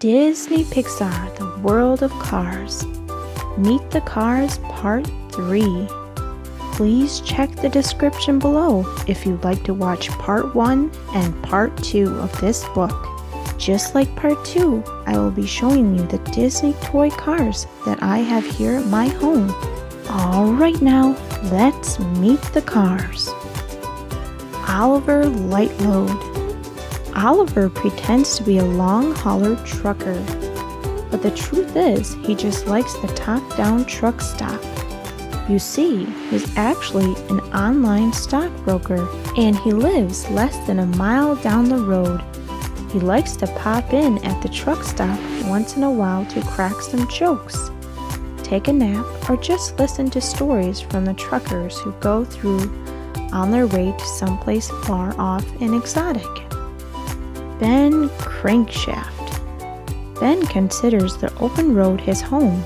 Disney Pixar, The World of Cars. Meet the Cars Part 3. Please check the description below if you'd like to watch Part 1 and Part 2 of this book. Just like Part 2, I will be showing you the Disney toy cars that I have here at my home. Alright now, let's meet the cars. Oliver Lightload. Oliver pretends to be a long-hauler trucker, but the truth is he just likes the top-down truck stop. You see, he's actually an online stockbroker, and he lives less than a mile down the road. He likes to pop in at the truck stop once in a while to crack some jokes, take a nap, or just listen to stories from the truckers who go through on their way to someplace far off and exotic. Ben Crankshaft. Ben considers the open road his home,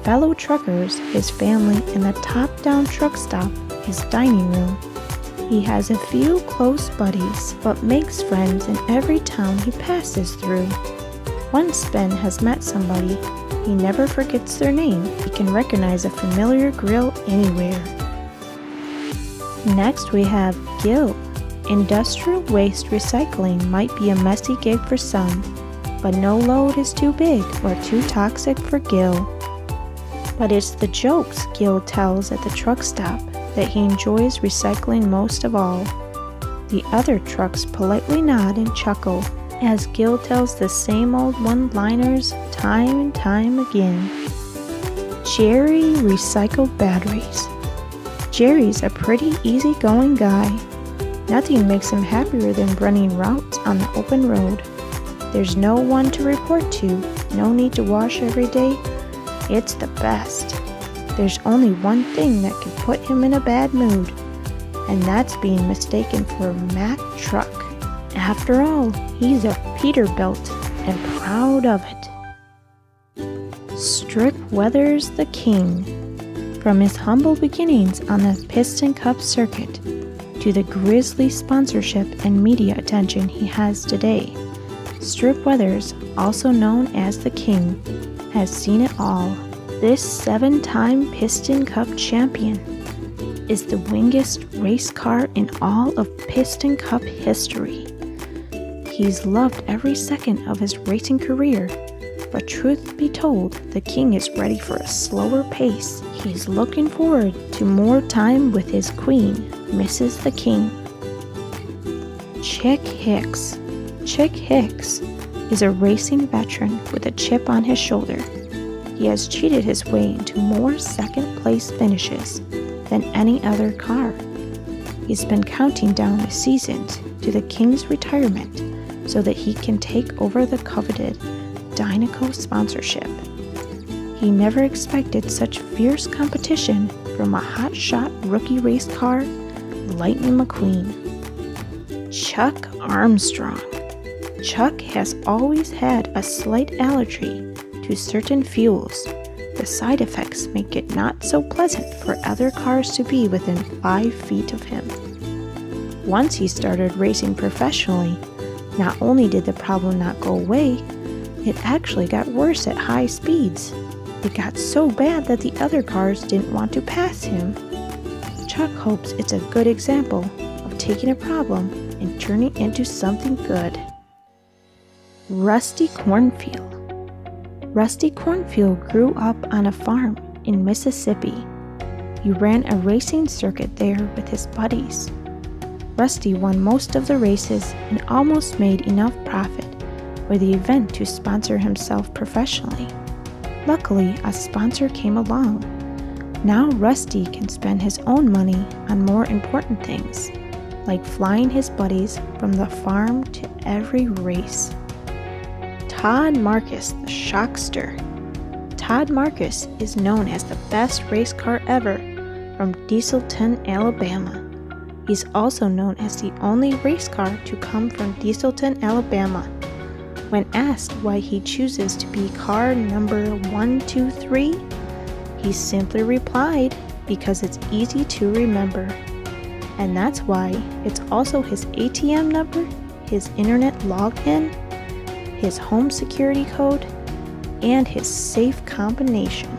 fellow truckers his family, and the top-down truck stop his dining room. He has a few close buddies, but makes friends in every town he passes through. Once Ben has met somebody, he never forgets their name. He can recognize a familiar grill anywhere. Next we have Gil. Industrial waste recycling might be a messy gig for some, but no load is too big or too toxic for Gil. But it's the jokes Gil tells at the truck stop that he enjoys recycling most of all. The other trucks politely nod and chuckle as Gil tells the same old one-liners time and time again. Jerry recycled batteries. Jerry's a pretty easygoing guy. Nothing makes him happier than running routes on the open road. There's no one to report to, no need to wash every day. It's the best. There's only one thing that can put him in a bad mood, and that's being mistaken for a Mack truck. After all, he's a Peterbilt and proud of it. Strip Weathers the King. From his humble beginnings on the Piston Cup circuit to the Grizzly sponsorship and media attention he has today, Strip Weathers, also known as the King, has seen it all. This 7-time Piston Cup champion is the wingest race car in all of Piston Cup history. He's loved every second of his racing career, but truth be told, the King is ready for a slower pace. He's looking forward to more time with his queen, Mrs. the King. Chick Hicks. Chick Hicks is a racing veteran with a chip on his shoulder. He has cheated his way into more second-place finishes than any other car. He's been counting down the seasons to the King's retirement so that he can take over the coveted Dynaco sponsorship. He never expected such fierce competition from a hotshot rookie race car, Lightning McQueen. Chuck Armstrong. Chuck has always had a slight allergy to certain fuels. The side effects make it not so pleasant for other cars to be within 5 feet of him. Once he started racing professionally, not only did the problem not go away, it actually got worse at high speeds. It got so bad that the other cars didn't want to pass him. Chuck hopes it's a good example of taking a problem and turning it into something good. Rusty Cornfield. Rusty Cornfield grew up on a farm in Mississippi. He ran a racing circuit there with his buddies. Rusty won most of the races and almost made enough profit for the event to sponsor himself professionally. Luckily, a sponsor came along. Now Rusty can spend his own money on more important things, like flying his buddies from the farm to every race. Todd Marcus, the Shockster. Todd Marcus is known as the best race car ever from Dieselton, Alabama. He's also known as the only race car to come from Dieselton, Alabama. When asked why he chooses to be car number 123, he simply replied, because it's easy to remember. And that's why it's also his ATM number, his internet login, his home security code, and his safe combination.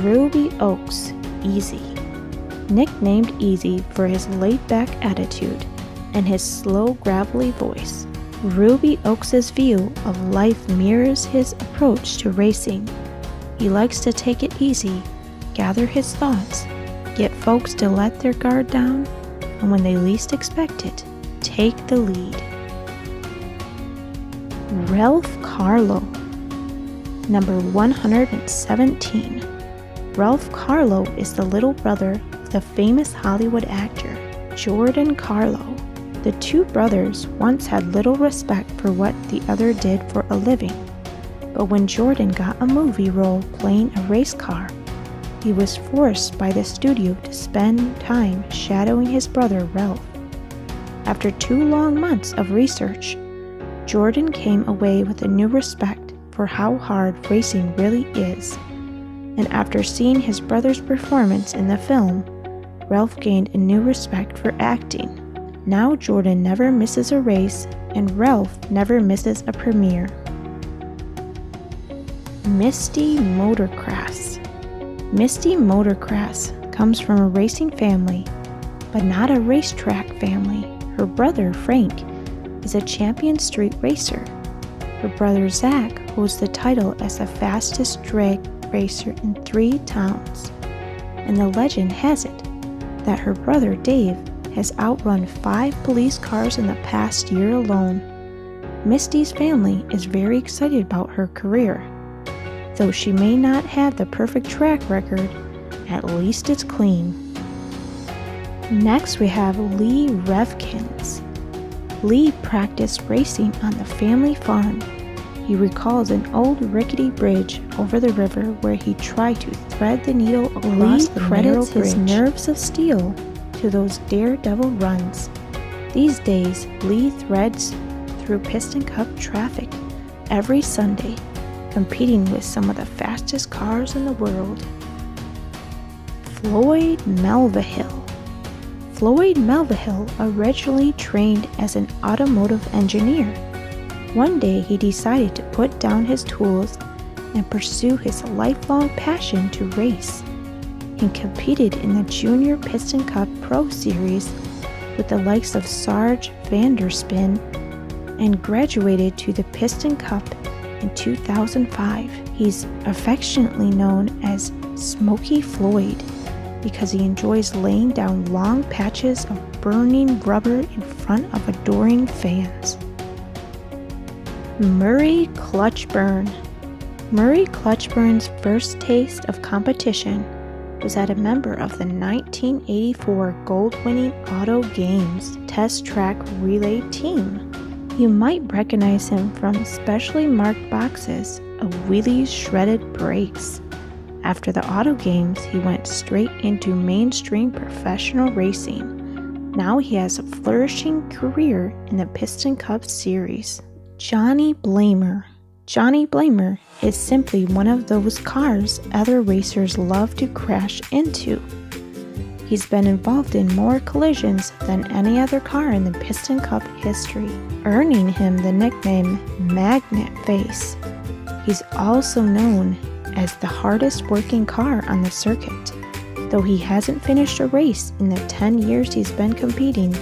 Ruby Oaks Easy. Nicknamed Easy for his laid-back attitude and his slow, gravelly voice, Ruby Oaks' view of life mirrors his approach to racing. He likes to take it easy, gather his thoughts, get folks to let their guard down, and when they least expect it, take the lead. Ralph Carlo. Number 117. Ralph Carlo is the little brother of the famous Hollywood actor, Juergen Carlo. The two brothers once had little respect for what the other did for a living, but when Juergen got a movie role playing a race car, he was forced by the studio to spend time shadowing his brother Ralph. After 2 long months of research, Juergen came away with a new respect for how hard racing really is, and after seeing his brother's performance in the film, Ralph gained a new respect for acting. Now Juergen never misses a race, and Ralph never misses a premiere. Misty Motocross. Misty Motocross comes from a racing family, but not a racetrack family. Her brother, Frank, is a champion street racer. Her brother, Zach, holds the title as the fastest drag racer in 3 towns. And the legend has it that her brother, Dave, has outrun 5 police cars in the past year alone. Misty's family is very excited about her career. Though she may not have the perfect track record, at least it's clean. Next we have Lee Revkins. Lee practiced racing on the family farm. He recalls an old rickety bridge over the river where he tried to thread the needle across the narrow bridge. His nerves of steel to those daredevil runs. These days, Lee threads through Piston Cup traffic every Sunday, competing with some of the fastest cars in the world. Floyd Melvihill. Floyd Melvihill originally trained as an automotive engineer. One day he decided to put down his tools and pursue his lifelong passion to race. He competed in the Junior Piston Cup Pro Series with the likes of Sarge Vanderspin and graduated to the Piston Cup in 2005. He's affectionately known as Smokey Floyd because he enjoys laying down long patches of burning rubber in front of adoring fans. Murray Clutchburn. Murray Clutchburn's first taste of competition was at a member of the 1984 gold-winning Auto Games Test Track Relay team. You might recognize him from specially marked boxes of Wheelie's shredded brakes. After the Auto Games, he went straight into mainstream professional racing. Now he has a flourishing career in the Piston Cup Series. Johnny Blamer. Johnny Blamer is simply one of those cars other racers love to crash into. He's been involved in more collisions than any other car in the Piston Cup history, earning him the nickname Magnet Face. He's also known as the hardest working car on the circuit. Though he hasn't finished a race in the 10 years he's been competing,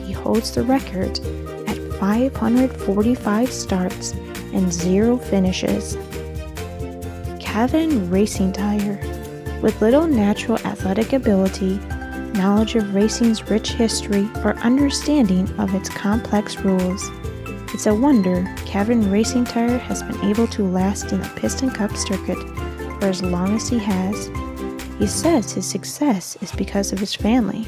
he holds the record at 545 starts and 0 finishes. Kevin Racing Tire. With little natural athletic ability, knowledge of racing's rich history, or understanding of its complex rules, it's a wonder Kevin Racing Tire has been able to last in the Piston Cup circuit for as long as he has. He says his success is because of his family,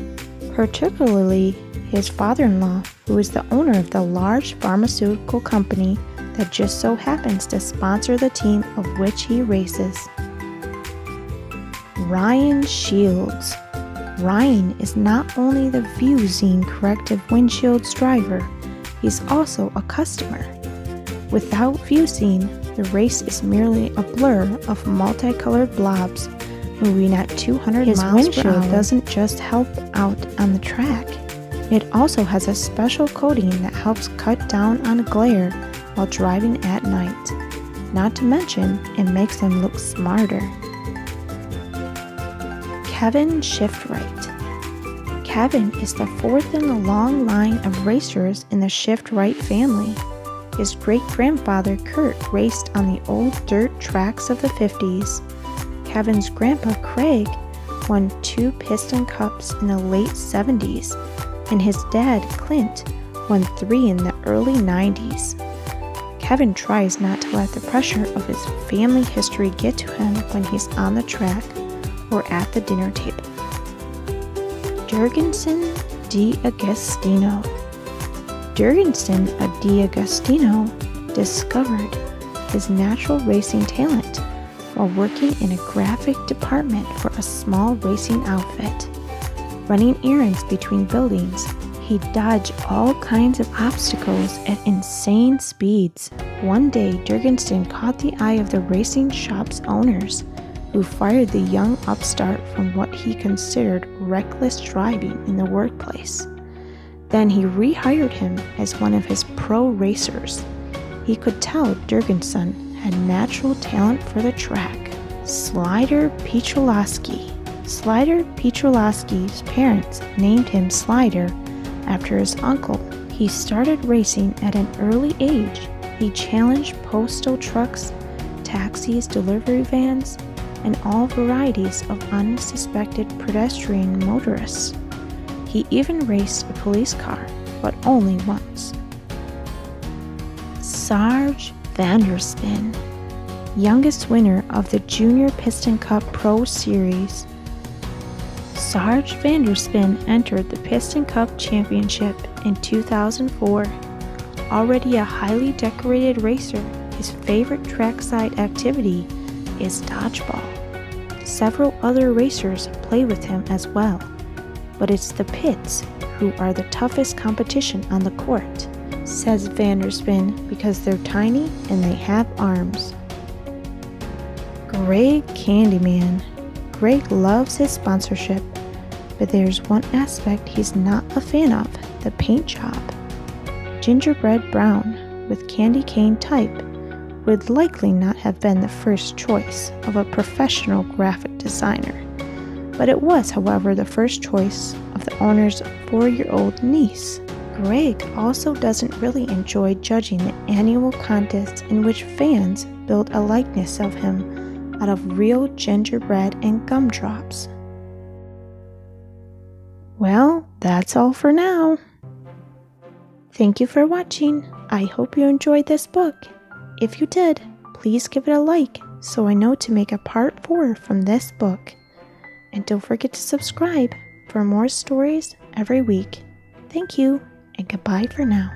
particularly his father-in-law, who is the owner of the large pharmaceutical company that just so happens to sponsor the team of which he races. Ryan Shields. Ryan is not only the ViewZine corrective windshields driver, he's also a customer. Without ViewZine, the race is merely a blur of multicolored blobs moving at 200 miles per hour. His windshield doesn't just help out on the track. It also has a special coating that helps cut down on glare while driving at night. Not to mention, it makes him look smarter. Kevin Shiftright. Kevin is the fourth in the long line of racers in the Shiftright family. His great-grandfather Kurt raced on the old dirt tracks of the 50s. Kevin's grandpa Craig won 2 Piston Cups in the late 70s, and his dad Clint won 3 in the early 90s. Kevin tries not to let the pressure of his family history get to him when he's on the track or at the dinner table. Juergen DAgostino. Juergen DAgostino discovered his natural racing talent while working in a graphic department for a small racing outfit. Running errands between buildings, he dodged all kinds of obstacles at insane speeds. One day, Juergen caught the eye of the racing shop's owners, who fired the young upstart from what he considered reckless driving in the workplace. Then he rehired him as one of his pro racers. He could tell Juergen had natural talent for the track. Slider Picholowski. Slider Picholowski's parents named him Slider after his uncle. He started racing at an early age. He challenged postal trucks, taxis, delivery vans, and all varieties of unsuspected pedestrian motorists. He even raced a police car, but only once. Sarge Vanderspin, youngest winner of the Junior Piston Cup Pro Series. Sarge Vanderspin entered the Piston Cup Championship in 2004. Already a highly decorated racer, his favorite trackside activity is dodgeball. Several other racers play with him as well, but it's the pits who are the toughest competition on the court, says Vanderspin, because they're tiny and they have arms. Greg Candyman. Greg loves his sponsorship, but there's one aspect he's not a fan of, the paint job. Gingerbread Brown with candy cane type would likely not have been the first choice of a professional graphic designer, but it was, however, the first choice of the owner's 4-year-old niece. Greg also doesn't really enjoy judging the annual contest in which fans build a likeness of him out of real gingerbread and gumdrops. Well, that's all for now. Thank you for watching. I hope you enjoyed this book. If you did, please give it a like so I know to make a part 4 from this book. And don't forget to subscribe for more stories every week. Thank you, and goodbye for now.